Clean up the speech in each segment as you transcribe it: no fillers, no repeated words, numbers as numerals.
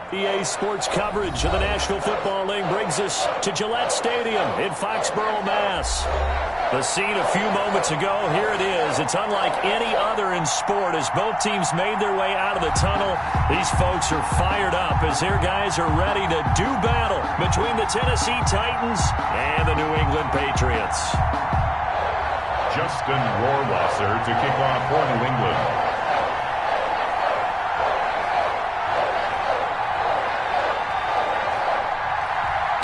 EA Sports coverage of the National Football League brings us to Gillette Stadium in Foxborough, Mass. The scene a few moments ago, here it is. It's unlike any other in sport as both teams made their way out of the tunnel. These folks are fired up as their guys are ready to do battle between the Tennessee Titans and the New England Patriots. Justin Rohrwasser to kick off for New England.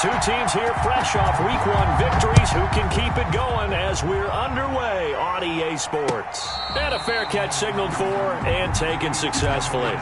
Two teams here fresh off Week 1 victories. Who can keep it going as we're underway on EA Sports? And a fair catch signaled for and taken successfully.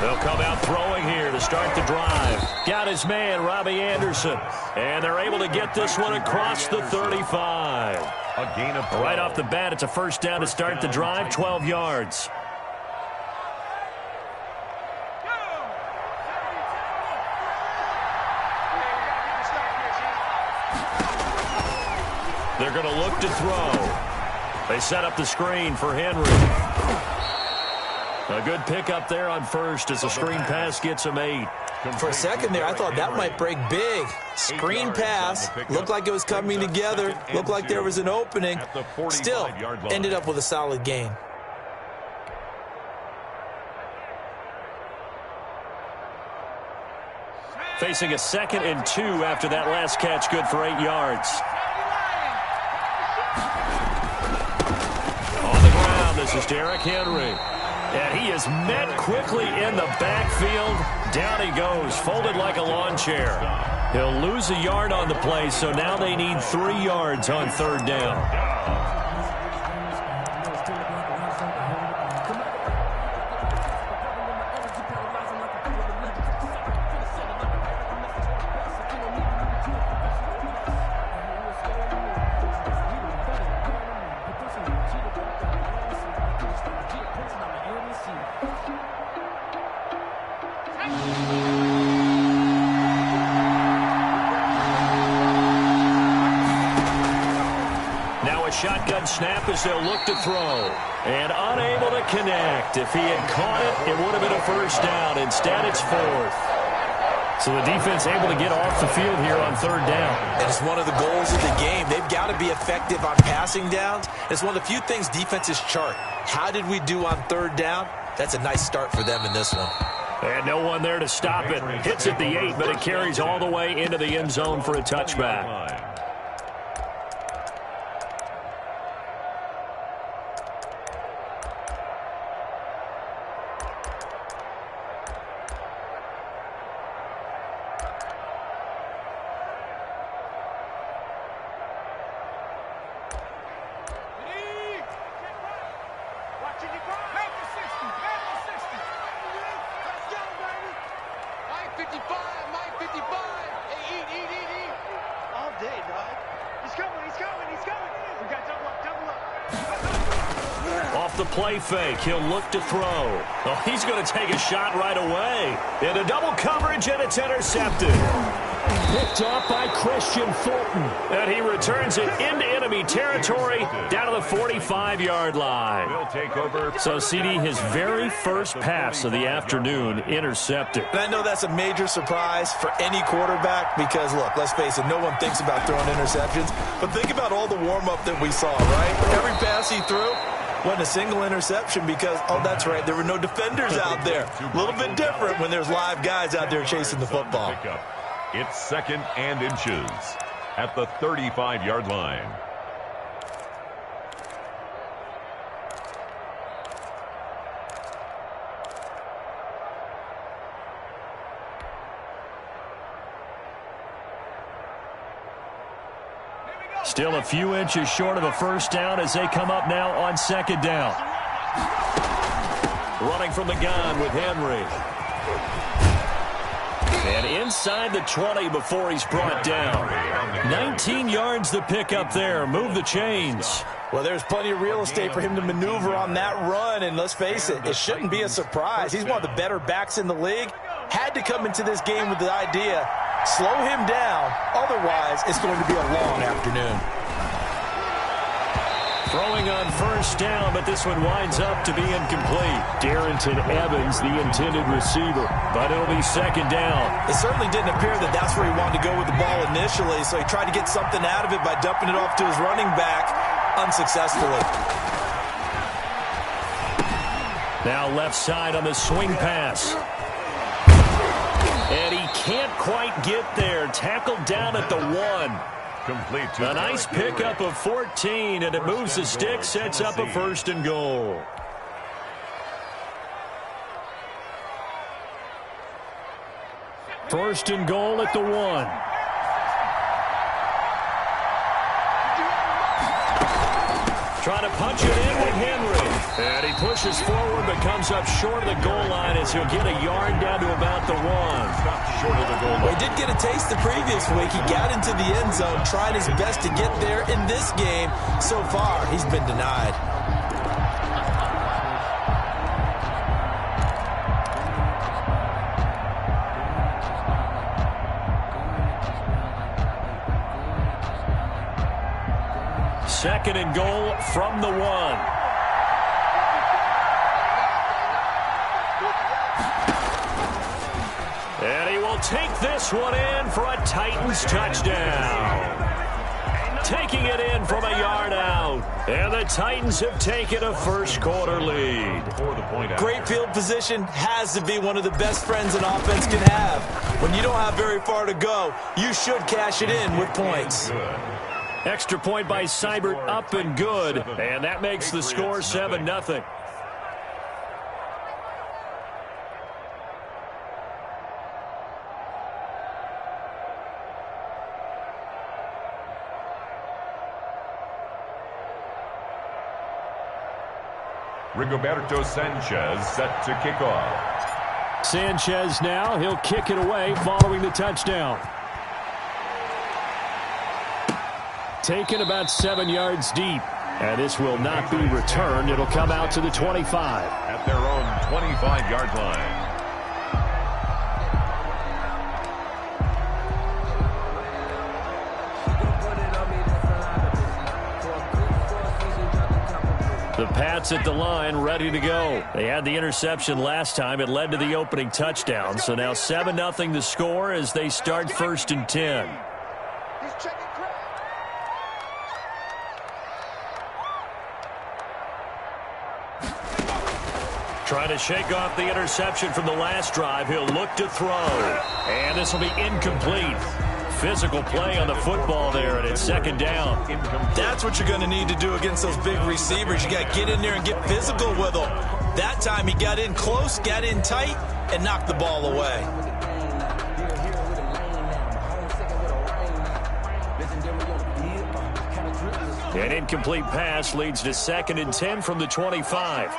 They'll come out throwing here to start the drive. Got his man, Robbie Anderson. And they're able to get this one across the 35. A gain of 12. Right off the bat, it's a first down to start the drive, 12 yards. They're going to look to throw. They set up the screen for Henry. A good pickup there on first as the screen pass gets him 8. For a second there, I thought that might break big. Screen pass, looked like it was coming together, looked like there was an opening. Still, ended up with a solid gain. Facing a 2nd and 2 after that last catch, good for 8 yards. On the ground, this is Derrick Henry. And he is met quickly in the backfield. Down he goes, folded like a lawn chair. He'll lose a yard on the play, so now they need 3 yards on 3rd down. Shotgun snap as they'll look to throw. And unable to connect. If he had caught it, it would have been a first down. Instead, it's 4th. So the defense able to get off the field here on 3rd down. And it's one of the goals of the game. They've got to be effective on passing downs. It's one of the few things defenses chart. How did we do on 3rd down? That's a nice start for them in this one. And no one there to stop it. Hits at the 8, but it carries all the way into the end zone for a touchback. The play fake. He'll look to throw. Oh, he's going to take a shot right away. Into double coverage, and it's intercepted. Picked off by Christian Fulton. And he returns it into enemy territory down to the 45-yard line. Will take over. So, CD, his very first pass of the afternoon intercepted. And I know that's a major surprise for any quarterback because, look, let's face it, no one thinks about throwing interceptions. But think about all the warm-up that we saw, right? Every pass he threw wasn't a single interception because, oh, that's right, there were no defenders out there. A little bit different when there's live guys out there chasing the football. It's 2nd and inches at the 35-yard line. Still a few inches short of a first down as they come up now on 2nd down. Running from the gun with Henry. And inside the 20 before he's brought down. 19 yards to pick up there. Move the chains. Well, there's plenty of real estate for him to maneuver on that run, and let's face it, it shouldn't be a surprise. He's one of the better backs in the league. Had to come into this game with the idea, slow him down, otherwise it's going to be a long afternoon. Throwing on first down, but this one winds up to be incomplete. Darrington Evans, the intended receiver, but it'll be second down. It certainly didn't appear that that's where he wanted to go with the ball initially, so he tried to get something out of it by dumping it off to his running back unsuccessfully. Now left side on the swing pass. And he can't quite get there. Tackled down at the 1. Complete to a nice pickup of 14, and it moves the stick, sets up a first and goal. First and goal at the 1. Trying to punch it in with Henry. And he pushes forward but comes up short of the goal line as he'll get a yard down to about the 1. Short of the goal line. Well, he did get a taste the previous week. He got into the end zone, trying his best to get there in this game. So far, he's been denied. Second and goal from the 1. And he will take this one in for a Titans touchdown. Taking it in from a yard out. And the Titans have taken a first quarter lead. Great field position has to be one of the best friends an offense can have. When you don't have very far to go, you should cash it in with points. Extra point by Seibert, up and good. And that makes the score 7-0. Rigoberto Sanchez set to kick off. Sanchez now, he'll kick it away following the touchdown. Taken about 7 yards deep. And this will not be returned. It'll come out to the 25. At their own 25-yard line. The Pats at the line, ready to go. They had the interception last time. It led to the opening touchdown. So now 7-0 the score as they start first and 10. Trying to shake off the interception from the last drive. He'll look to throw. And this will be incomplete. Physical play on the football there, and it's second down. That's what you're going to need to do against those big receivers. You got to get in there and get physical with them. That time he got in close, got in tight, and knocked the ball away. An incomplete pass leads to second and 10 from the 25.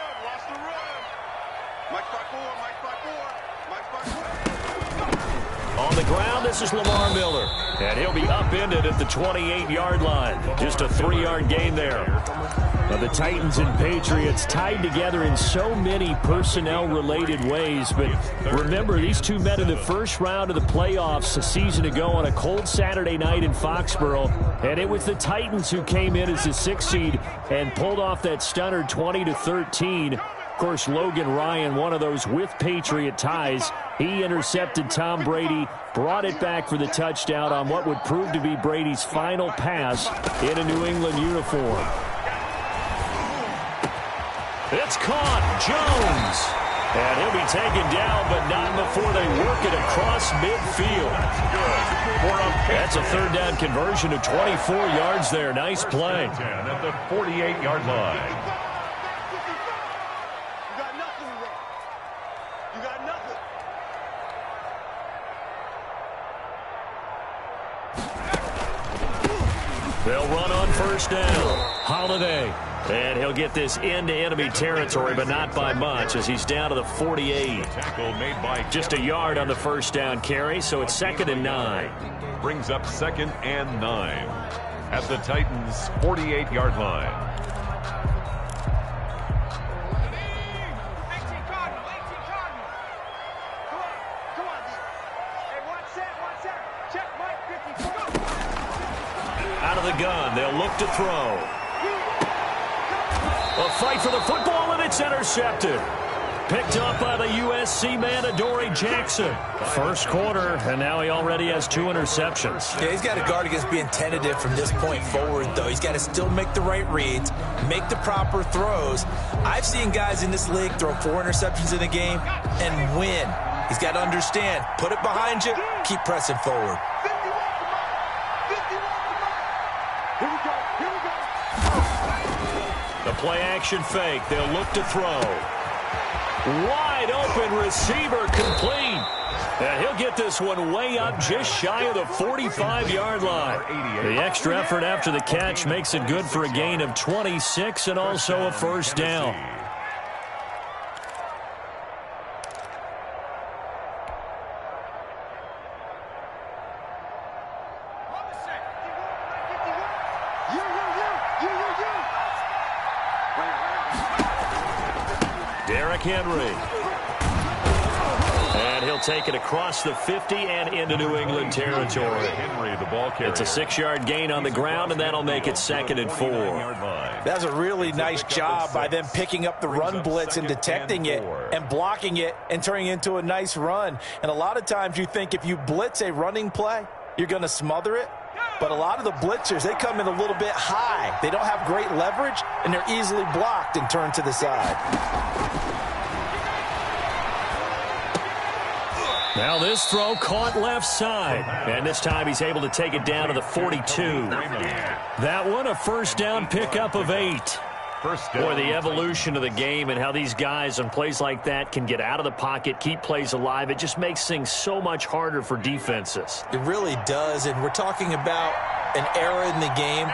On the ground, this is Lamar Miller. And he'll be upended at the 28-yard line. Just a 3-yard gain there. Now the Titans and Patriots tied together in so many personnel-related ways. But remember, these two met in the first round of the playoffs a season ago on a cold Saturday night in Foxborough. And it was the Titans who came in as the 6th seed and pulled off that stunner 20-13. Of course, Logan Ryan, one of those with Patriot ties. He intercepted Tom Brady, brought it back for the touchdown on what would prove to be Brady's final pass in a New England uniform. It's caught. Jones. And he'll be taken down, but not before they work it across midfield. That's a third down conversion of 24 yards there. Nice play. At the 48-yard line. They'll run on first down. Holiday And he'll get this into enemy territory, but not by much, as he's down to the 48. Tackle made by just a yard on the first down carry, so it's 2nd and 9. Brings up 2nd and 9 at the Titans' 48-yard line. Out of the gun, they'll look to throw. A fight for the football, and it's intercepted. Picked up by the USC man, Adoree Jackson. First quarter, and now he already has 2 interceptions. Yeah, he's got to guard against being tentative from this point forward, though. He's got to still make the right reads, make the proper throws. I've seen guys in this league throw 4 interceptions in a game and win. He's got to understand, put it behind you, keep pressing forward. The play-action fake. They'll look to throw. Wide open receiver complete. And he'll get this one way up just shy of the 45-yard line. The extra effort after the catch makes it good for a gain of 26 and also a first down. Henry. And he'll take it across the 50 and into New England territory. Henry, the ball carrier. It's a 6-yard gain on the ground, and that'll make it 2nd and 4. That's a really nice job by them picking up the run blitz and detecting it and blocking it and turning it into a nice run. And a lot of times you think if you blitz a running play, you're going to smother it. But a lot of the blitzers, they come in a little bit high. They don't have great leverage, and they're easily blocked and turned to the side. Now this throw caught left side. And this time he's able to take it down to the 42. That one a first down pickup of 8. Boy, the evolution of the game and how these guys on plays like that can get out of the pocket, keep plays alive, it just makes things so much harder for defenses. It really does, and we're talking about an era in the game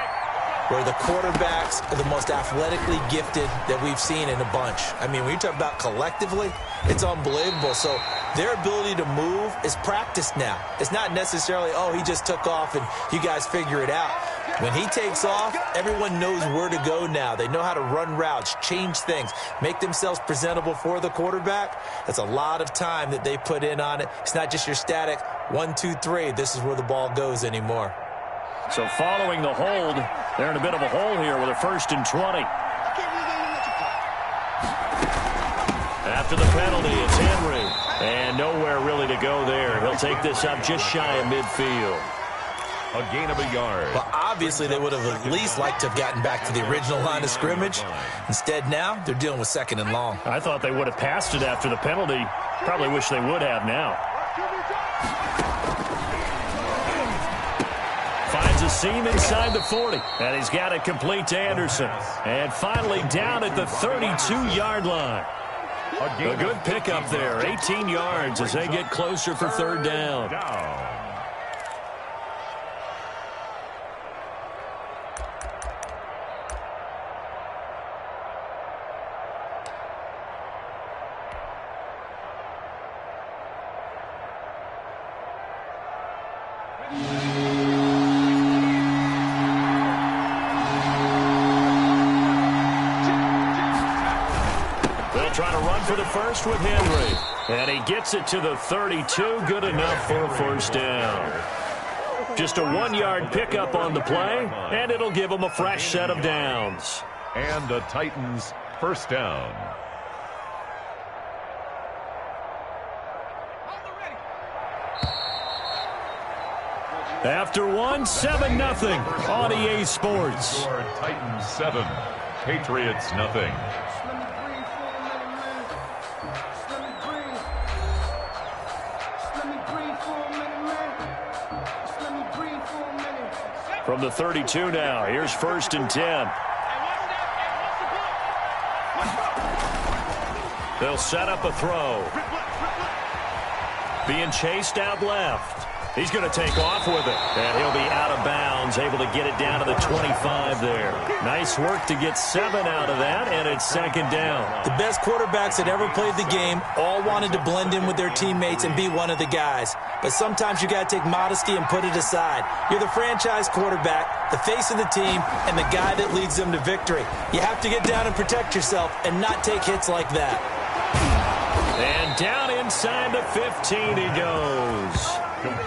where the quarterbacks are the most athletically gifted that we've seen in a bunch. I mean, when you talk about collectively, it's unbelievable. So their ability to move is practiced now. It's not necessarily, oh, he just took off and you guys figure it out. When he takes off, everyone knows where to go now. They know how to run routes, change things, make themselves presentable for the quarterback. That's a lot of time that they put in on it. It's not just your static 1, 2, 3. This is where the ball goes anymore. So following the hold, they're in a bit of a hole here with a 1st and 20. After the penalty, it's Henry. And nowhere really to go there. He'll take this up just shy of midfield. A gain of a yard. Well, obviously they would have at least liked to have gotten back to the original line of scrimmage. Instead now, they're dealing with 2nd and long. I thought they would have passed it after the penalty. Probably wish they would have now. Finds a seam inside the 40. And he's got it complete to Anderson. And finally down at the 32-yard line. A good pickup there. 18 yards as they get closer for 3rd down. Trying to run for the first with Henry. And he gets it to the 32. Good enough for a first down. Just a 1-yard pickup on the play, and it'll give him a fresh set of downs. And the Titans' first down. After one, 7-0 on EA Sports. Titans 7, Patriots nothing. From the 32 now, here's 1st and 10. They'll set up a throw. Being chased out left. He's going to take off with it. And he'll be out of bounds, able to get it down to the 25 there. Nice work to get 7 out of that, and it's second down. The best quarterbacks that ever played the game all wanted to blend in with their teammates and be one of the guys. But sometimes you got to take modesty and put it aside. You're the franchise quarterback, the face of the team, and the guy that leads them to victory. You have to get down and protect yourself and not take hits like that. And down inside the 15 he goes.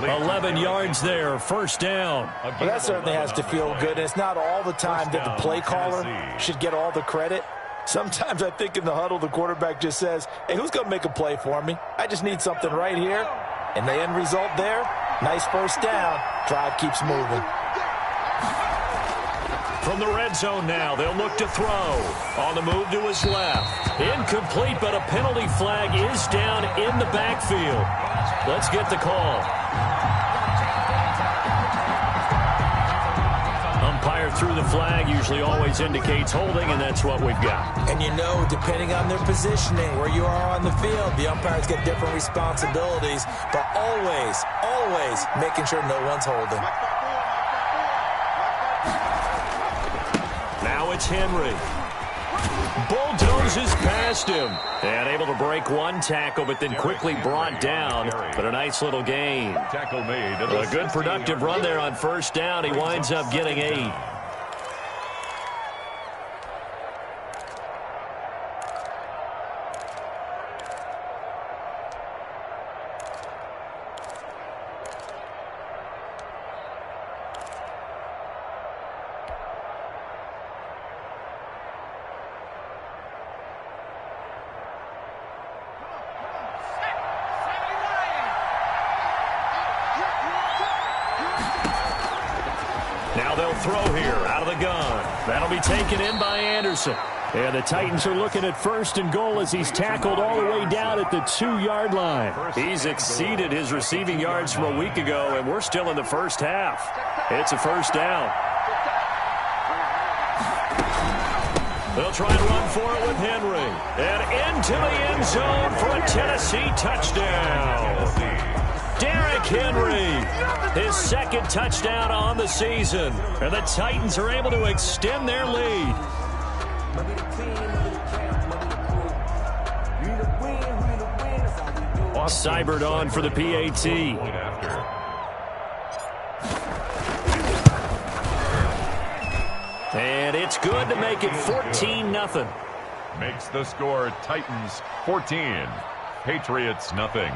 11 yards there, first down. Well, that certainly has to feel good. It's not all the time that the play caller should get all the credit. Sometimes I think in the huddle, the quarterback just says, hey, who's going to make a play for me? I just need something right here. And the end result there, nice first down. Drive keeps moving. From the red zone now, they'll look to throw. On the move to his left. Incomplete, but a penalty flag is down in the backfield. Let's get the call. Umpire threw the flag, usually always indicates holding, and that's what we've got. And you know, depending on their positioning, where you are on the field, the umpires get different responsibilities, but always making sure no one's holding. Now it's Henry. Bulldozes past him. And able to break one tackle, but then quickly brought down. But a nice little gain. Tackle made. A good productive run there on first down. He winds up getting 8. Now they'll throw here out of the gun. That'll be taken in by Anderson. And the Titans are looking at first and goal as he's tackled all the way down at the 2-yard line. He's exceeded his receiving yards from a week ago, and we're still in the first half. It's a first down. They'll try and run for it with Henry. And into the end zone for a Tennessee touchdown. Derrick Henry, his second touchdown on the season. And the Titans are able to extend their lead. Seibert on for the PAT. And it's good to make it 14-0. Makes the score Titans 14, Patriots nothing.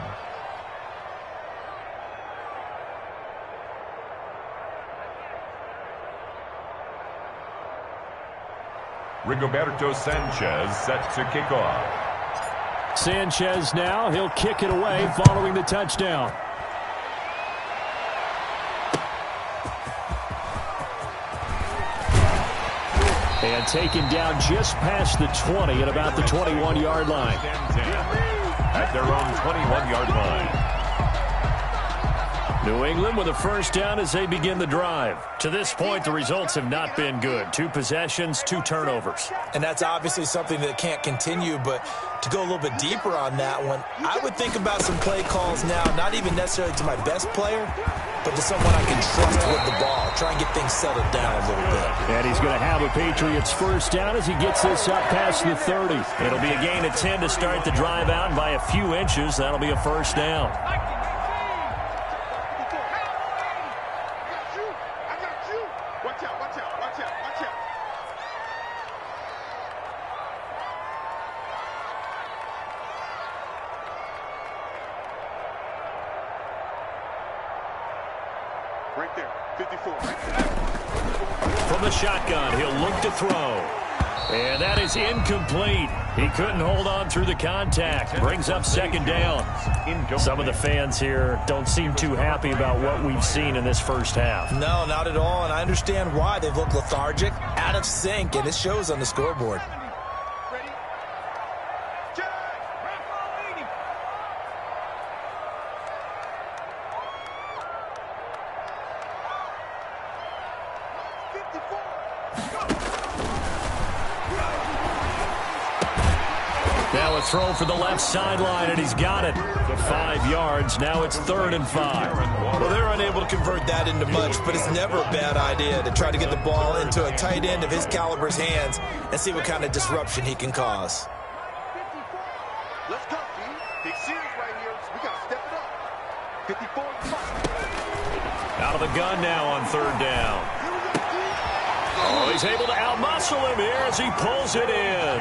Rigoberto Sanchez set to kick off. Sanchez now, he'll kick it away following the touchdown. And taken down just past the 20 at about the 21-yard line. At their own 21-yard line. New England with a first down as they begin the drive. To this point, the results have not been good. 2 possessions, 2 turnovers. And that's obviously something that can't continue, but to go a little bit deeper on that one, I would think about some play calls now, not even necessarily to my best player, but to someone I can trust with the ball. Try and get things settled down a little bit. And he's going to have a Patriots first down as he gets this up past the 30. It'll be a gain of 10 to start the drive out, and by a few inches, that'll be a first down. Right there, 54. From the shotgun, he'll look to throw. And that is incomplete. He couldn't hold on through the contact. Brings up second down. Some of the fans here don't seem too happy about what we've seen in this first half. No, not at all, and I understand why. They've looked lethargic, out of sync, and it shows on the scoreboard. throw for the left sideline, and he's got it for 5 yards. Now it's 3rd and 5. Well, they're unable to convert that into much, but it's never a bad idea to try to get the ball into a tight end of his caliber's hands and see what kind of disruption he can cause. Let's go, G. Big series right here, so we got to step it up. 54. Out of the gun now on 3rd down. Oh, he's able to outmuscle him here as he pulls it in.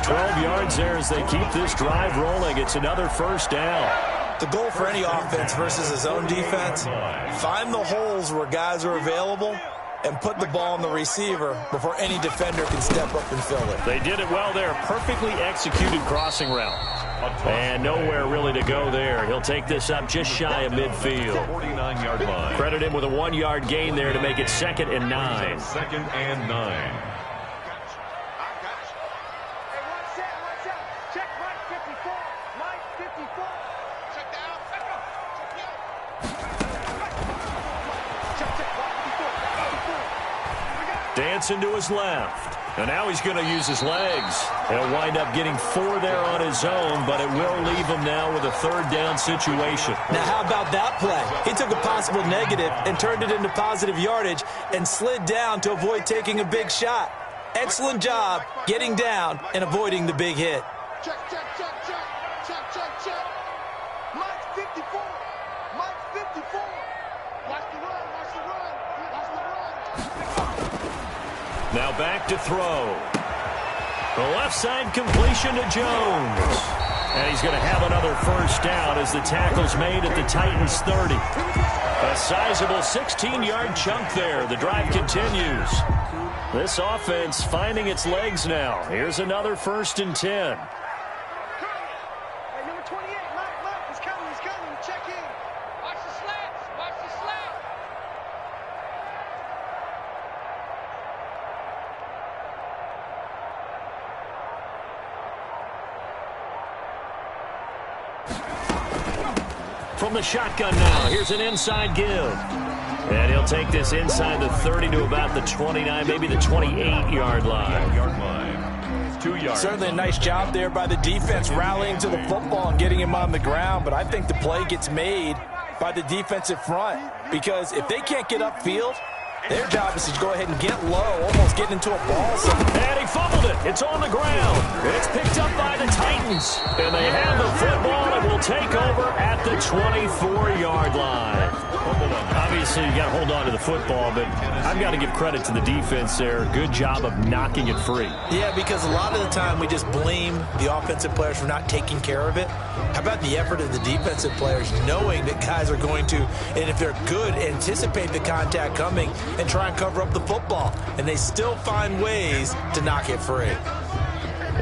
12 yards there as they keep this drive rolling. It's another 1st down. The goal for any offense versus his own defense, find the holes where guys are available and put the ball on the receiver before any defender can step up and fill it. They did it well there. Perfectly executed crossing route. And nowhere really to go there. He'll take this up just shy of midfield. 49-yard line. Credit him with a 1-yard gain there to make it 2nd and 9. 2nd and 9. Dancing to his left. And now he's going to use his legs. He'll wind up getting 4 there on his own, but it will leave him now with a 3rd down situation. Now, how about that play? He took a possible negative and turned it into positive yardage and slid down to avoid taking a big shot. Excellent job getting down and avoiding the big hit. Check, check, check, check. Check, check, check. Mike's 54. Mike's 54. Watch the run, watch the run. Watch the run. Now back to throw. The left side completion to Jones. And he's going to have another 1st down as the tackle's made at the Titans 30. A sizable 16-yard chunk there. The drive continues. This offense finding its legs now. Here's another 1st and 10. Hey, number 28, Mike, he's coming, check in. Watch the slats, watch the slats. From the shotgun now, here's an inside give. And he'll take this inside the 30 to about the 29, maybe the 28-yard line. 2 yards. Certainly a nice job there by the defense rallying to the football and getting him on the ground, but I think the play gets made by the defensive front because if they can't get upfield, their job is to go ahead and get low, almost get into a ball. And he fumbled it. It's on the ground. It's picked up by the Titans. And they have the football and will take over at the 24-yard line. Obviously, you got to hold on to the football, but I've got to give credit to the defense there. Good job of knocking it free. Yeah, because a lot of the time we just blame the offensive players for not taking care of it. How about the effort of the defensive players knowing that guys are going to, and if they're good, anticipate the contact coming and try and cover up the football. And they still find ways to knock it free.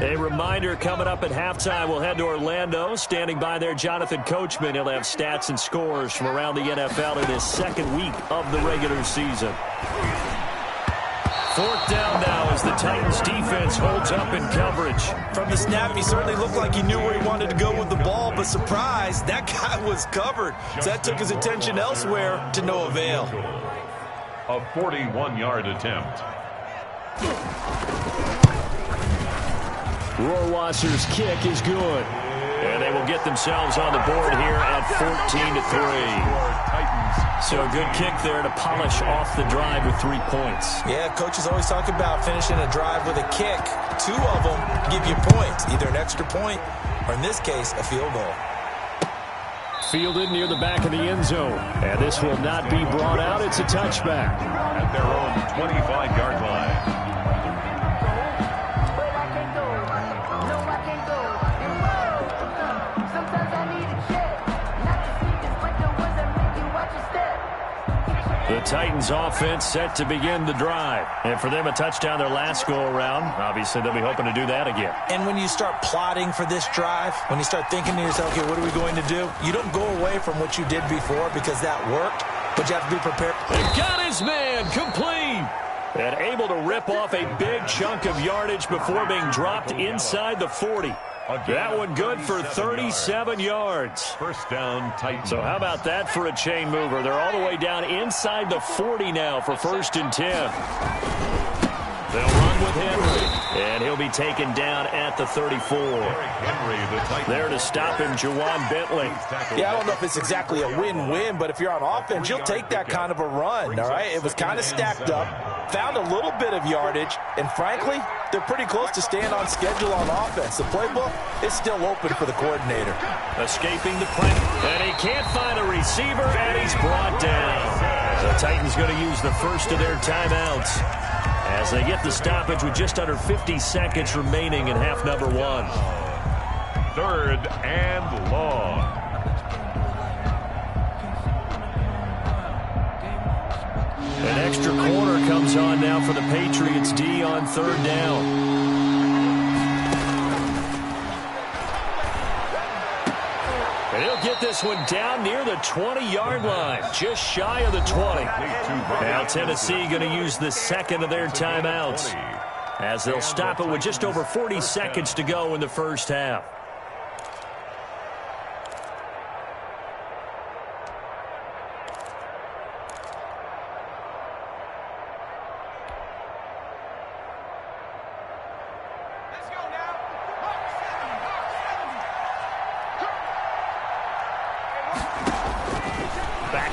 A reminder coming up at halftime, we'll head to Orlando. Standing by there, Jonathan Coachman. He'll have stats and scores from around the NFL in his 2nd week of the regular season. 4th down now as the Titans defense holds up in coverage. From the snap, he certainly looked like he knew where he wanted to go with the ball, but surprise, that guy was covered. So that took his attention elsewhere to no avail. A 41-yard attempt. Rohrwasser's kick is good. And they will get themselves on the board here at 14-3. So a good kick there to polish off the drive with 3 points. Yeah, coaches always talk about finishing a drive with a kick. 2 of them give you points, either an extra point or, in this case, a field goal. Fielded near the back of the end zone. And this will not be brought out. It's a touchback. At their own 25-yard line. The Titans offense set to begin the drive. And for them, a touchdown their last go-around. Obviously, they'll be hoping to do that again. And when you start plotting for this drive, when you start thinking to yourself, okay, what are we going to do? You don't go away from what you did before because that worked, but you have to be prepared. They got his man complete. And able to rip off a big chunk of yardage before being dropped inside the 40. That one good for 37 yards. 1st down, Titans. So how about that for a chain mover? They're all the way down inside the 40 now for 1st and 10. They'll run with Henry, and he'll be taken down at the 34. There to stop him, Juwan Bentley. Yeah, I don't know if it's exactly a win-win, but if you're on offense, you'll take that kind of a run, all right? It was kind of stacked up, found a little bit of yardage, and frankly, they're pretty close to staying on schedule on offense. The playbook is still open for the coordinator. Escaping the pressure, and he can't find a receiver, and he's brought down. The Titans going to use the first of their timeouts as they get the stoppage with just under 50 seconds remaining in half number 1. 3rd and long. An extra corner comes on now for the Patriots D on 3rd down. And he'll get this one down near the 20-yard line, just shy of the 20. Now Tennessee going to use the second of their timeouts as they'll stop it with just over 40 seconds to go in the first half.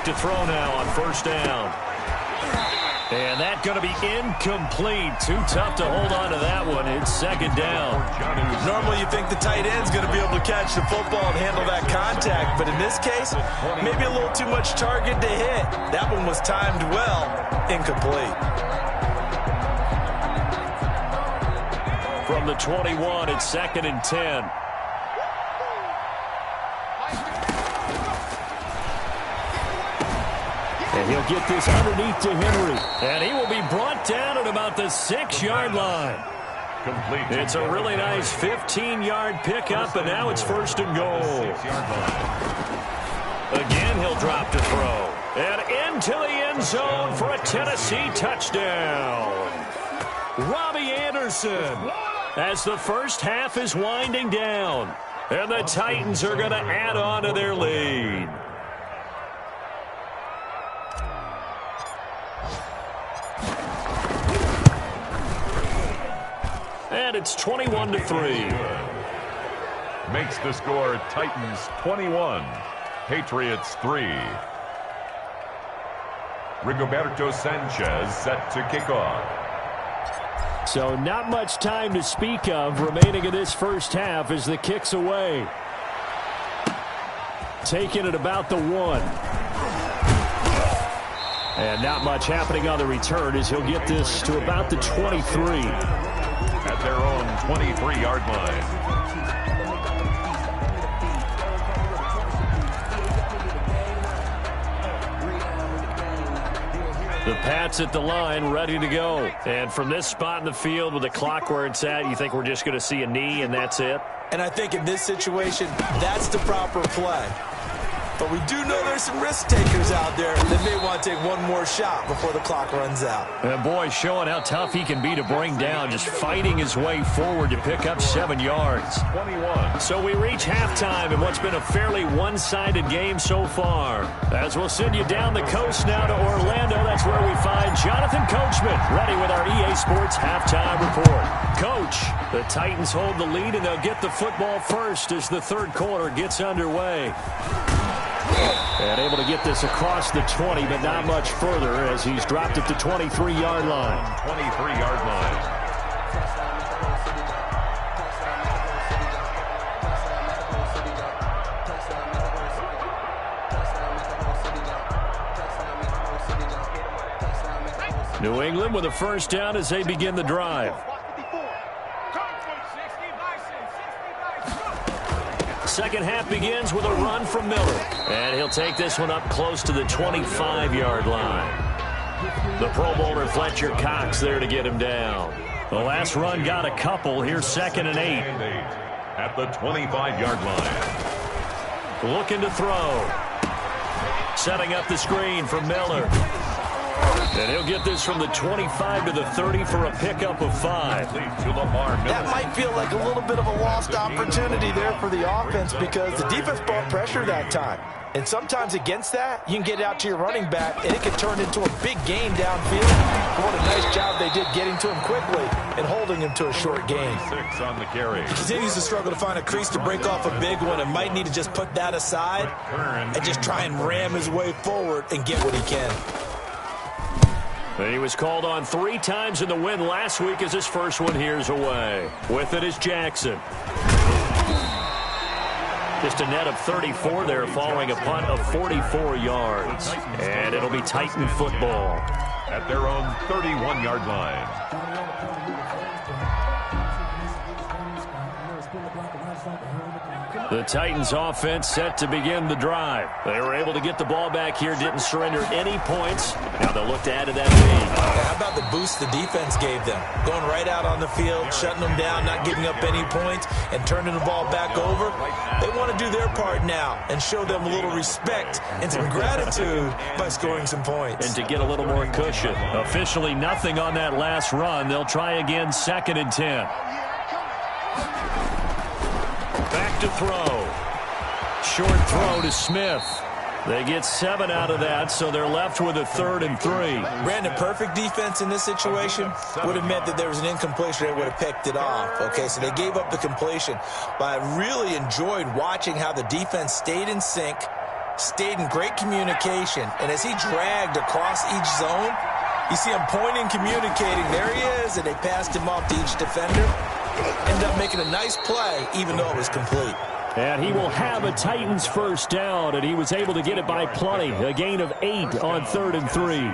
To throw now on 1st down. And that's going to be incomplete. Too tough to hold on to that one. It's 2nd down. Normally you think the tight end's going to be able to catch the football and handle that contact, but in this case, maybe a little too much target to hit. That one was timed well. Incomplete. From the 21, it's 2nd and 10. And he'll get this underneath to Henry. And he will be brought down at about the 6-yard line. It's a really nice 15-yard pickup, and now it's 1st and goal. Again, he'll drop to throw. And into the end zone for a Tennessee touchdown. Robbie Anderson, as the first half is winding down. And the Titans are going to add on to their lead. And it's 21-3. Makes the score Titans 21, Patriots 3. Rigoberto Sanchez set to kick off. So not much time to speak of remaining in this first half as the kick's away. Taking it about the 1. And not much happening on the return as he'll get this to about the 23. At their own 23-yard line. The Pats at the line, ready to go. And from this spot in the field with the clock where it's at, you think we're just going to see a knee and that's it? And I think in this situation, that's the proper play. But we do know there's some risk takers out there that may want to take one more shot before the clock runs out. And boy, showing how tough he can be to bring down, just fighting his way forward to pick up 7 yards. 21. So we reach halftime in what's been a fairly one-sided game so far. As we'll send you down the coast now to Orlando, that's where we find Jonathan Coachman, ready with our EA Sports halftime report. Coach, the Titans hold the lead, and they'll get the football first as the 3rd quarter gets underway. And able to get this across the 20, but not much further as he's dropped at the 23-yard line. 23-yard line. New England with a 1st down as they begin the drive. Second half begins with a run from Miller. And he'll take this one up close to the 25-yard line. The Pro Bowler Fletcher Cox there to get him down. The last run got a couple. Here's 2nd and 8. At the 25-yard line. Looking to throw. Setting up the screen for Miller. And he'll get this from the 25 to the 30 for a pickup of 5. That might feel like a little bit of a lost opportunity there for the offense because the defense brought pressure that time. And sometimes against that, you can get out to your running back, and it can turn into a big gain downfield. What a nice job they did getting to him quickly and holding him to a short gain. 6 on the carry. He continues to struggle to find a crease to break off a big one and might need to just put that aside and just try and ram his way forward and get what he can. He was called on 3 times in the win last week as his first one here's away. With it is Jackson. Just a net of 34 there following a punt of 44 yards. And it'll be Titan football. At their own 31-yard line. The Titans offense set to begin the drive. They were able to get the ball back here, didn't surrender any points. Now they'll look to add to that lead. How about the boost the defense gave them? Going right out on the field, shutting them down, not giving up any points, and turning the ball back over. They want to do their part now and show them a little respect and some gratitude by scoring some points. And to get a little more cushion. Officially nothing on that last run. They'll try again, 2nd and 10. Back to throw. Short throw to Smith. They get 7 out of that, so they're left with a 3rd and 3. Brandon, perfect defense in this situation would have meant that there was an incompletion. They would have picked it off. Okay, so they gave up the completion. But I really enjoyed watching how the defense stayed in sync, stayed in great communication, and as he dragged across each zone, you see him pointing, communicating. There he is, and they passed him off to each defender. Ended up making a nice play, even though it was complete. And he will have a Titans first down, and he was able to get it by plenty. A gain of 8 on 3rd and 3.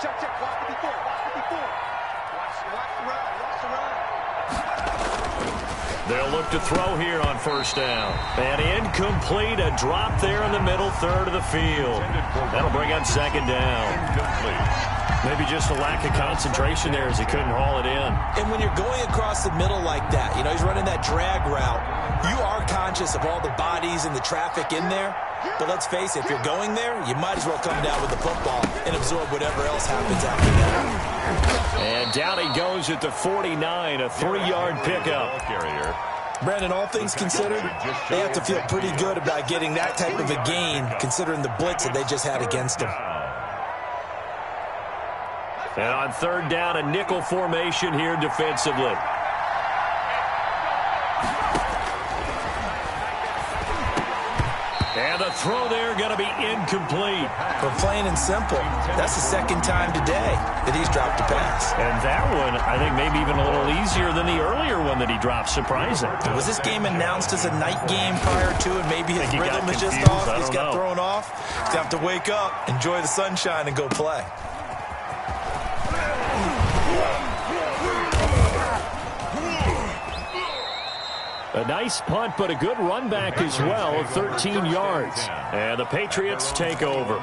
Check, check, watch 54, watch 54. Watch the run, watch the run. They'll look to throw here on first down. And incomplete, a drop there in the middle third of the field. That'll bring on 2nd down. Maybe just a lack of concentration there as he couldn't haul it in. And when you're going across the middle like that, you know, he's running that drag route, you are conscious of all the bodies and the traffic in there. But let's face it, if you're going there, you might as well come down with the football and absorb whatever else happens after that. And down he goes at the 49, a 3-yard pickup. Brandon, all things considered, they have to feel pretty good about getting that type of a gain, considering the blitz that they just had against them. And on 3rd down, a nickel formation here defensively. And the throw there going to be incomplete. But plain and simple, that's the 2nd time today that he's dropped a pass. And that one, I think, maybe even a little easier than the earlier one that he dropped. Surprising. Was this game announced as a night game prior to it? Maybe his rhythm is just off. He's got thrown off. He's going to have to wake up, enjoy the sunshine, and go play. A nice punt, but a good run back as well, 13 yards. And the Patriots take over.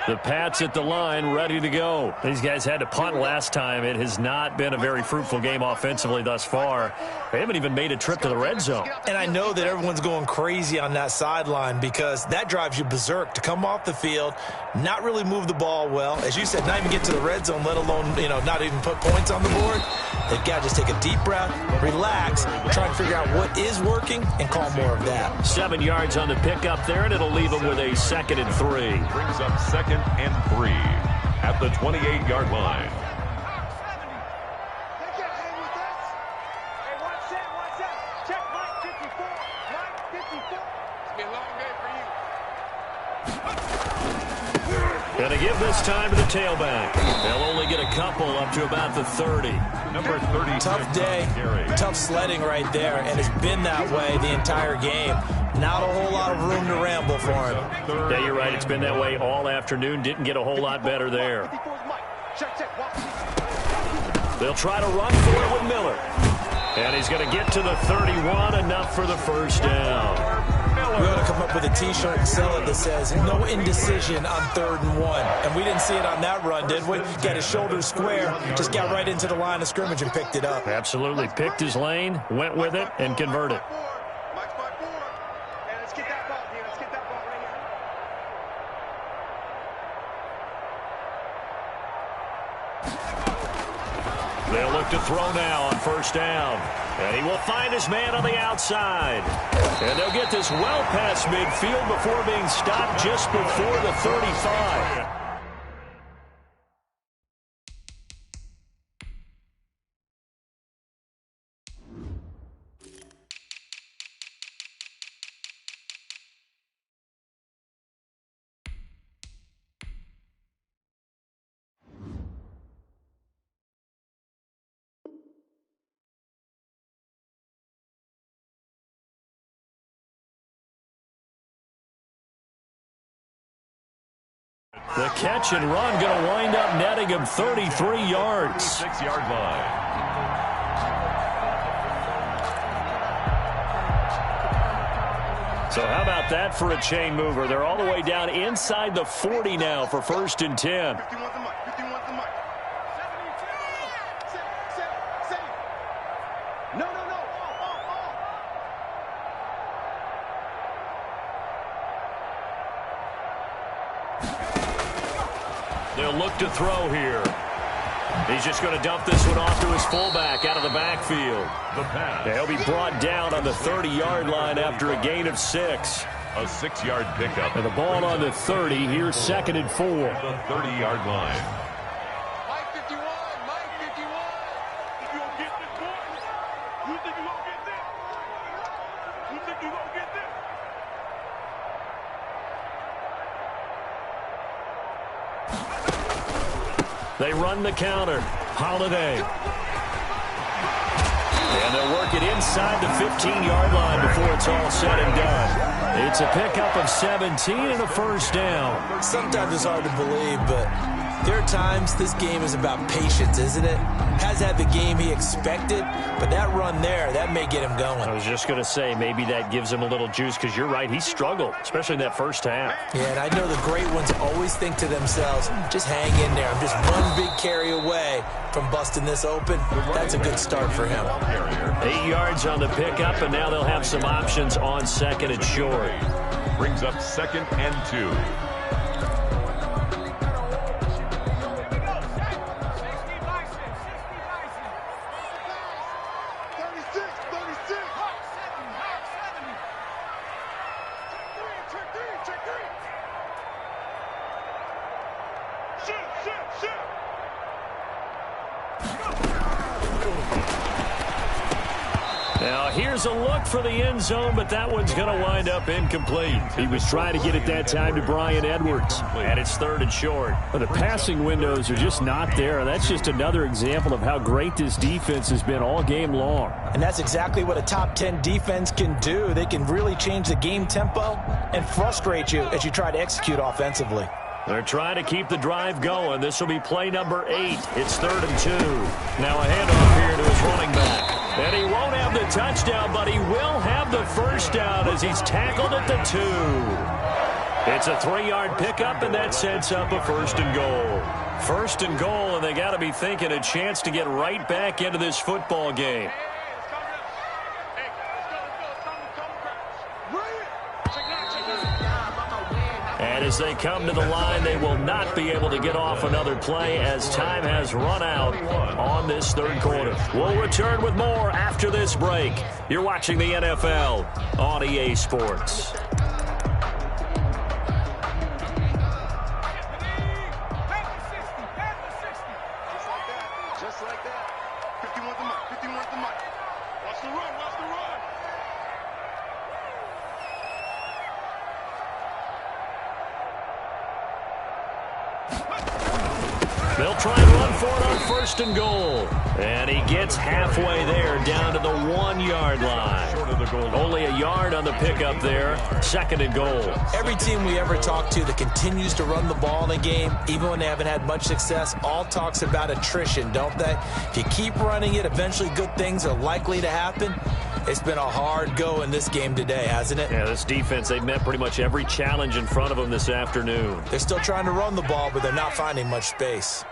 The Pats at the line, ready to go. These guys had to punt last time. It has not been a very fruitful game offensively thus far. They haven't even made a trip to the red zone. And I know that everyone's going crazy on that sideline because that drives you berserk to come off the field, not really move the ball well. As you said, not even get to the red zone, let alone, not even put points on the board. They've got to just take a deep breath, relax, try and figure out what is working, and call more of that. 7 yards on the pickup there, and it'll leave them with a 2nd and 3. Brings up 2nd and 3 at the 28-yard line. They can't hang with us. Hey, watch that, watch that. Check Mike 54, Mike 54. It's been a long day for you. Gonna give this time to the tailback. They'll only get a couple up to about the 30. Number 30. Tough day, tough sledding right there, and it's been that way the entire game. Not a whole lot of room to ramble for him. Yeah, you're right. It's been that way all afternoon. Didn't get a whole lot better there. They'll try to run for it with Miller. And he's going to get to the 31, enough for the first down. We ought to come up with a T-shirt and sell it that says, no indecision on 3rd and 1. And we didn't see it on that run, did we? Got his shoulders square, just got right into the line of scrimmage and picked it up. Absolutely. Picked his lane, went with it, and converted. They'll look to throw now on 1st down. And he will find his man on the outside. And they'll get this well past midfield before being stopped just before the 35. The catch and run going to wind up netting him 33 yards. 6-yard line. So how about that for a chain mover? They're all the way down inside the 40 now for 1st and 10. They'll look to throw here. He's just going to dump this one off to his fullback out of the backfield. The pass. He'll be brought down on the 30-yard line after a gain of 6. A 6-yard pickup. And the ball on the 30. Here's 2nd and 4. The 30-yard line. Mike 51, Mike 51. You gonna get this, boy? You think you gonna get this? You think you gonna get this? They run the counter. Holiday. And they'll work it inside the 15-yard line before it's all said and done. It's a pickup of 17 and a 1st down. Sometimes it's hard to believe, but there are times this game is about patience, isn't it? Has had the game he expected, but that run there, that may get him going. I was just going to say, maybe that gives him a little juice, because you're right, he struggled, especially in that 1st half. Yeah, and I know the great ones always think to themselves, just hang in there. I'm just one big carry away from busting this open. That's a good start for him. 8 yards on the pickup, and now they'll have some options on 2nd and short. Brings up 2nd and 2. Now, here's a look for the end zone, but that one's going to wind up incomplete. He was trying to get it that time to Brian Edwards, and it's 3rd and short. Well, the passing windows are just not there. That's just another example of how great this defense has been all game long. And that's exactly what a top 10 defense can do. They can really change the game tempo and frustrate you as you try to execute offensively. They're trying to keep the drive going. This will be play number 8. It's 3rd and 2. Now a handoff here to his running back. And he won't have the touchdown, but he will have the 1st down as he's tackled at the 2. It's a 3-yard pickup, and that sets up a 1st and goal. 1st and goal, and they got to be thinking a chance to get right back into this football game. And as they come to the line, they will not be able to get off another play as time has run out on this 3rd quarter. We'll return with more after this break. You're watching the NFL on EA Sports. Just like that. 51's the mark. 51's the mark. Watch the run. Watch the run. They'll try and run for it on first and goal. And he gets halfway there, down to the 1-yard line. Only a yard on the pickup there. Second and goal. Every team we ever talk to that continues to run the ball in a game, even when they haven't had much success, all talks about attrition, don't they? If you keep running it, eventually good things are likely to happen. It's been a hard go in this game today, hasn't it? Yeah, this defense, they've met pretty much every challenge in front of them this afternoon. They're still trying to run the ball, but they're not finding much space.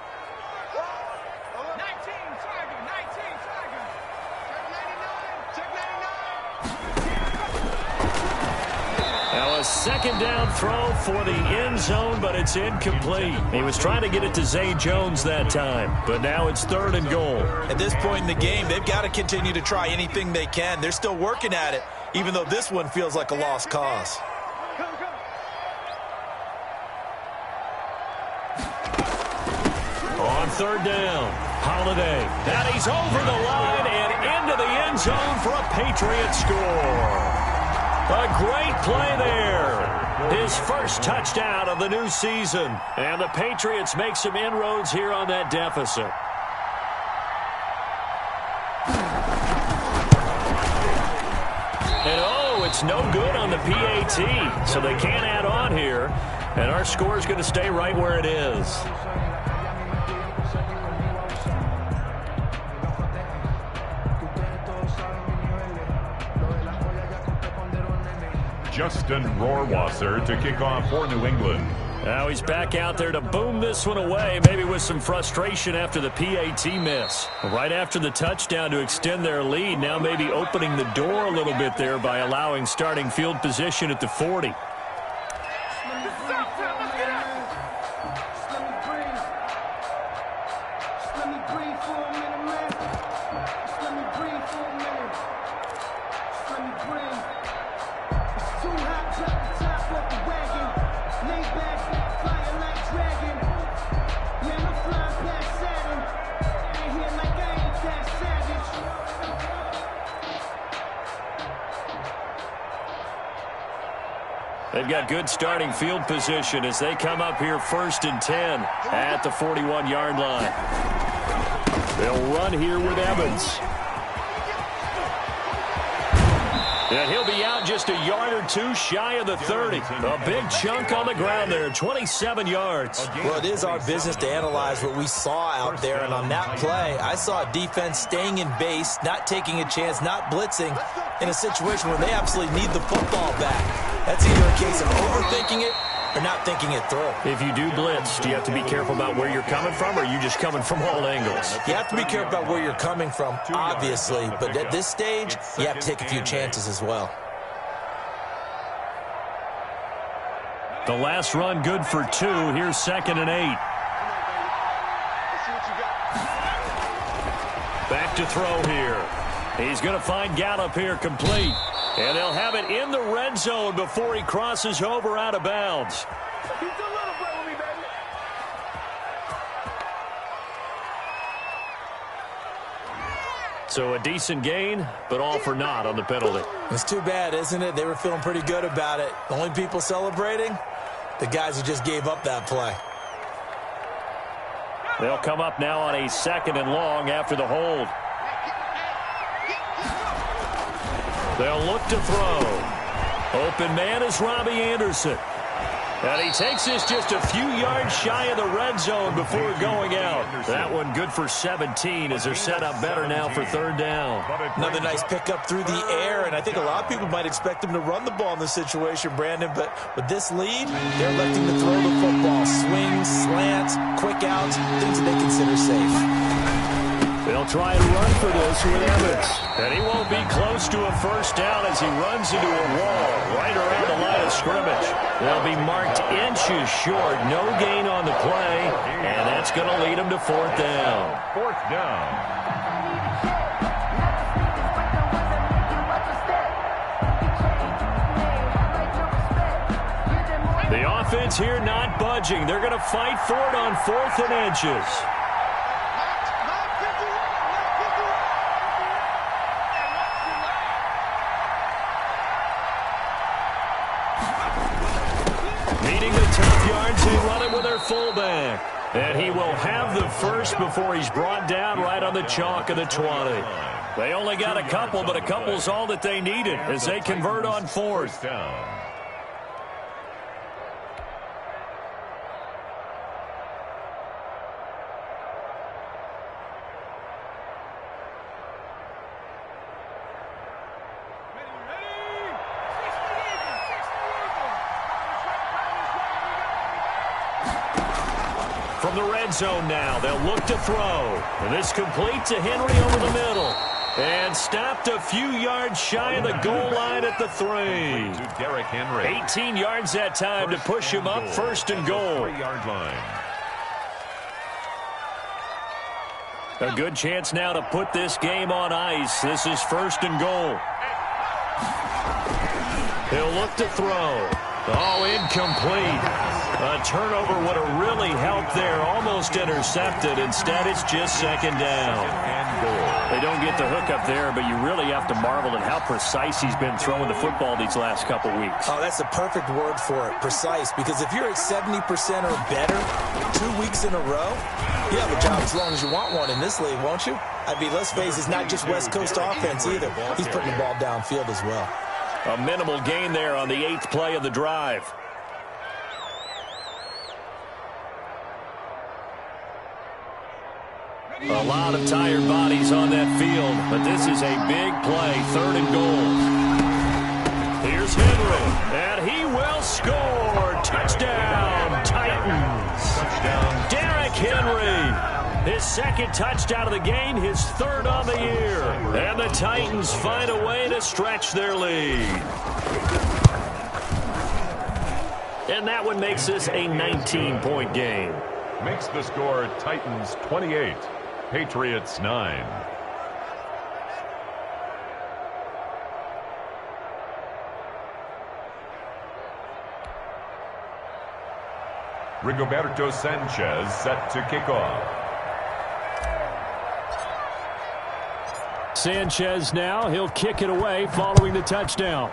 Now a second down throw for the end zone, but it's incomplete. He was trying to get it to Zay Jones that time, but now it's third and goal. At this point in the game, they've got to continue to try anything they can. They're still working at it, even though this one feels like a lost cause. On third down, Holiday. And he's over the line and into the end zone for a Patriot score. A great play there. His first touchdown of the new season. And the Patriots make some inroads here on that deficit. And oh, it's no good on the PAT. So they can't add on here. And our score is going to stay right where it is. Justin Rohrwasser to kick off for New England. Now he's back out there to boom this one away, maybe with some frustration after the PAT miss. Right after the touchdown to extend their lead, now maybe opening the door a little bit there by allowing starting field position at the 40. They've got good starting field position as they come up here first and 10 at the 41-yard line. They'll run here with Evans. And he'll be out just a yard or two shy of the 30. A big chunk on the ground there, 27 yards. Well, it is our business to analyze what we saw out there, and on that play, I saw a defense staying in base, not taking a chance, not blitzing in a situation where they absolutely need the football back. That's either a case of overthinking it or not thinking it through. If you do blitz, do you have to be careful about where you're coming from, or are you just coming from all angles? You have to be careful about where you're coming from, obviously, but at this stage, you have to take a few chances as well. The last run good for 2. Here's 2nd and 8. Back to throw here. He's going to find Gallup here complete. And they'll have it in the red zone before he crosses over out of bounds. So a decent gain, but all for naught on the penalty. It's too bad, isn't it? They were feeling pretty good about it. The only people celebrating, the guys who just gave up that play. They'll come up now on a 2nd and long after the hold. They'll look to throw. Open man is Robbie Anderson. And he takes this just a few yards shy of the red zone before going out. That one good for 17 as they're set up better now for 3rd down. Another nice pickup through the air, and I think a lot of people might expect them to run the ball in this situation, Brandon, but with this lead, they're electing to throw the football. Swings, slants, quick outs, things that they consider safe. They'll try and run for this with Evans. And he won't be close to a first down as he runs into a wall right around the line of scrimmage. They'll be marked inches short. No gain on the play. And that's going to lead them to 4th down. 4th down. The offense here not budging. They're going to fight for it on 4th and inches. Needing the tough yards, they run it with their fullback. And he will have the first before he's brought down right on the chalk of the 20. They only got a couple, but a couple's all that they needed as they convert on fourth. From the red zone now, they'll look to throw. And this complete to Henry over the middle. And stopped a few yards shy of the goal line at the 3. To Derrick Henry. 18 yards that time to push him up first and goal. 3-yard line. A good chance now to put this game on ice. This is first and goal. He'll look to throw. Oh, incomplete. A turnover would have really helped there. Almost intercepted. Instead, it's just second down. They don't get the hook up there, but you really have to marvel at how precise he's been throwing the football these last couple weeks. Oh, that's a perfect word for it, precise, because if you're at 70% or better 2 weeks in a row, you have a job as long as you want one in this league, won't you? I mean, let's face it, it's not just West Coast offense either. He's putting the ball downfield as well. A minimal gain there on the 8th play of the drive. A lot of tired bodies on that field, but this is a big play, 3rd and goal. Here's Henry, and he will score. Touchdown, Titans. Touchdown. Derrick Henry, his 2nd touchdown of the game, his 3rd on the year. And the Titans find a way to stretch their lead. And that one makes this a 19-point game. Makes the score Titans 28, Patriots 9. Rigoberto Sanchez set to kick off. Sanchez now, he'll kick it away following the touchdown.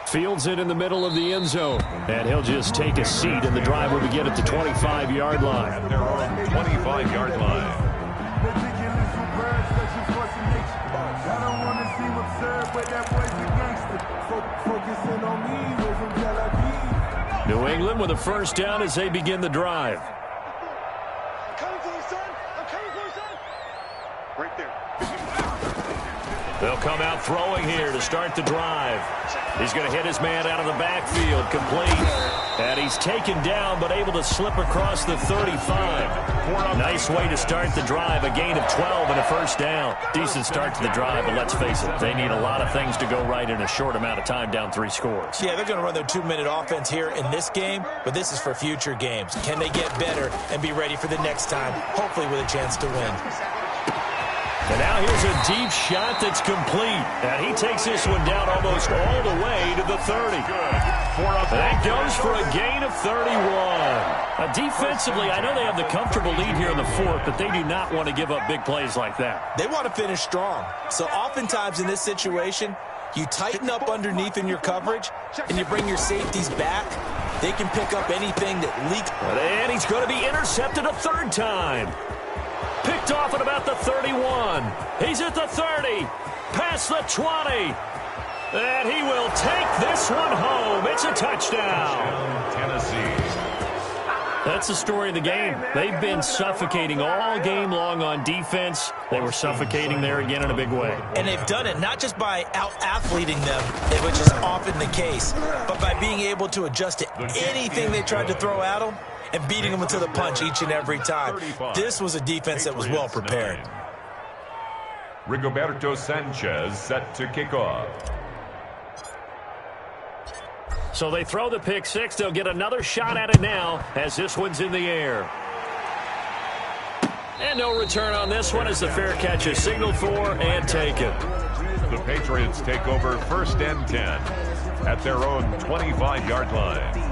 Fields it in the middle of the end zone. And he'll just take a seat, and the drive will begin at the 25-yard line. At their own 25-yard line. New England with a first down as they begin the drive. I'm coming for you, son. I'm coming for you, son. Right there. They'll come out throwing here to start the drive. He's going to hit his man out of the backfield, complete. And he's taken down, but able to slip across the 35. Nice way to start the drive, a gain of 12 and a first down. Decent start to the drive, but let's face it, they need a lot of things to go right in a short amount of time, down 3 scores. Yeah, they're going to run their 2-minute offense here in this game, but this is for future games. Can they get better and be ready for the next time, hopefully with a chance to win? And now here's a deep shot that's complete. And he takes this one down almost all the way to the 30. That goes for a gain of 31. Defensively, I know they have the comfortable lead here in the 4th, but they do not want to give up big plays like that. They want to finish strong. So oftentimes in this situation, you tighten up underneath in your coverage, and you bring your safeties back. They can pick up anything that leaks. And he's going to be intercepted a 3rd time. Picked off at about the 31. He's at the 30. Past the 20. And he will take this one home. It's a touchdown. Tennessee. That's the story of the game. They've been suffocating all game long on defense. They were suffocating there again in a big way. And they've done it not just by out-athleting them, which is often the case, but by being able to adjust to anything they tried to throw at them and beating them to the punch each and every time. This was a defense that was well prepared. Rigoberto Sanchez set to kick off. So they throw the pick 6. They'll get another shot at it now as this one's in the air. And no return on this one as the fair catch is signaled for and taken. The Patriots take over 1st and 10 at their own 25-yard line.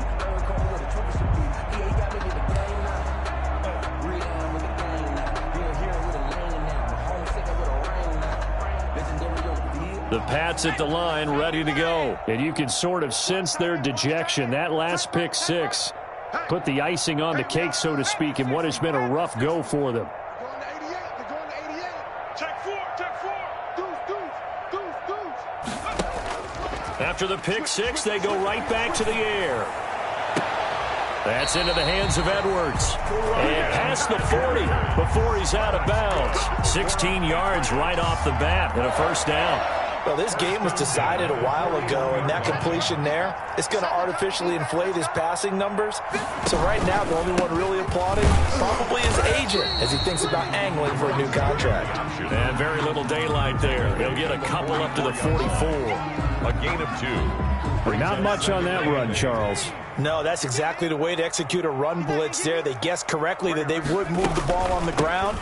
The Pats at the line, ready to go. And you can sort of sense their dejection. That last pick 6 put the icing on the cake, so to speak, in what has been a rough go for them. They're going to 88. They're going to 88. Check four. Deuce. After the pick six, they go right back to the air. That's into the hands of Edwards. And past the 40 before he's out of bounds. 16 yards right off the bat and a first down. Well, this game was decided a while ago, and that completion there is going to artificially inflate his passing numbers. So right now, the only one really applauding probably his agent as he thinks about angling for a new contract. And very little daylight there. He'll get a couple up to the 44. A gain of 2. Not much on that run, Charles. No, that's exactly the way to execute a run blitz there. They guessed correctly that they would move the ball on the ground,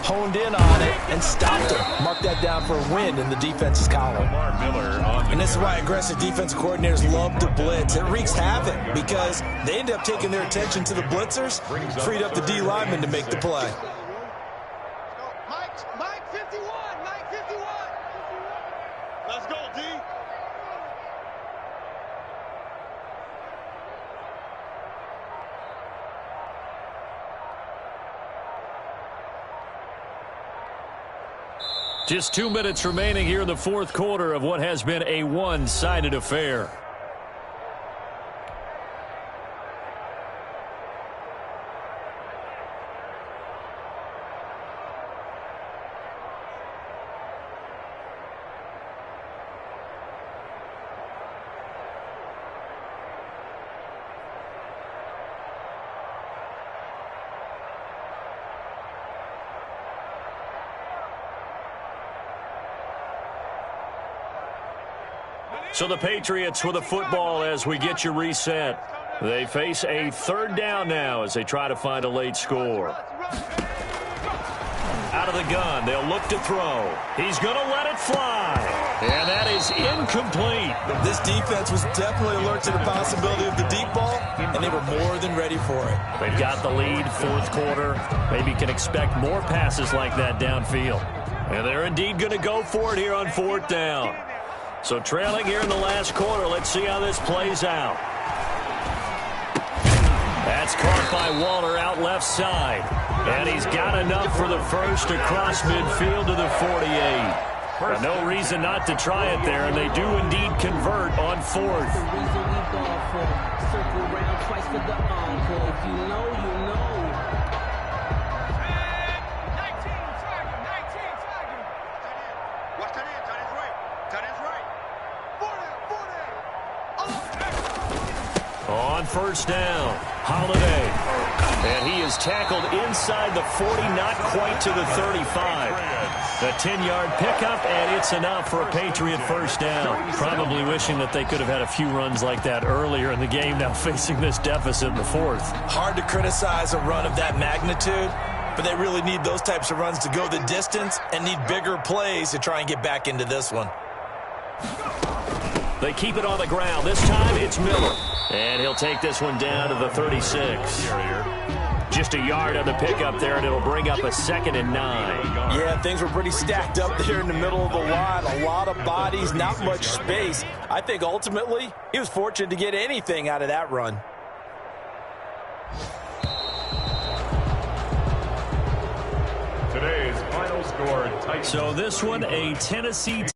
honed in on it, and stopped him. Mark that down for a win in the defense's column. And this is why aggressive defensive coordinators love to blitz. It wreaks havoc because they end up taking their attention to the blitzers, freed up the D lineman to make the play. Mike 51. Let's go, D. Just 2 minutes remaining here in the fourth quarter of what has been a one-sided affair. So the Patriots with the football as we get you reset. They face a third down now as they try to find a late score. Out of the gun, they'll look to throw. He's going to let it fly. And that is incomplete. This defense was definitely alert to the possibility of the deep ball, and they were more than ready for it. They've got the lead, fourth quarter. Maybe can expect more passes like that downfield. And they're indeed going to go for it here on fourth down. So trailing here in the last quarter, let's see how this plays out. That's caught by Waller out left side. And he's got enough for the first across midfield to the 48. No reason not to try it there, and they do indeed convert on fourth. Circle around twice for the encore. If you know, you know. 19 tagging. Watch that in. Tight end's right. 40. On first down, Holiday. And he is tackled inside the 40, not quite to the 35. The 10-yard pickup, and it's enough for a Patriot first down. Probably wishing that they could have had a few runs like that earlier in the game, now facing this deficit in the fourth. Hard to criticize a run of that magnitude, but they really need those types of runs to go the distance and need bigger plays to try and get back into this one. They keep it on the ground. This time it's Miller. And he'll take this one down to the 36. Just a yard on the pickup there, and it'll bring up a 2nd and 9. Yeah, things were pretty stacked up there in the middle of the line. A lot of bodies, not much space. I think ultimately he was fortunate to get anything out of that run. Today's final score, Titans. So this one, a Tennessee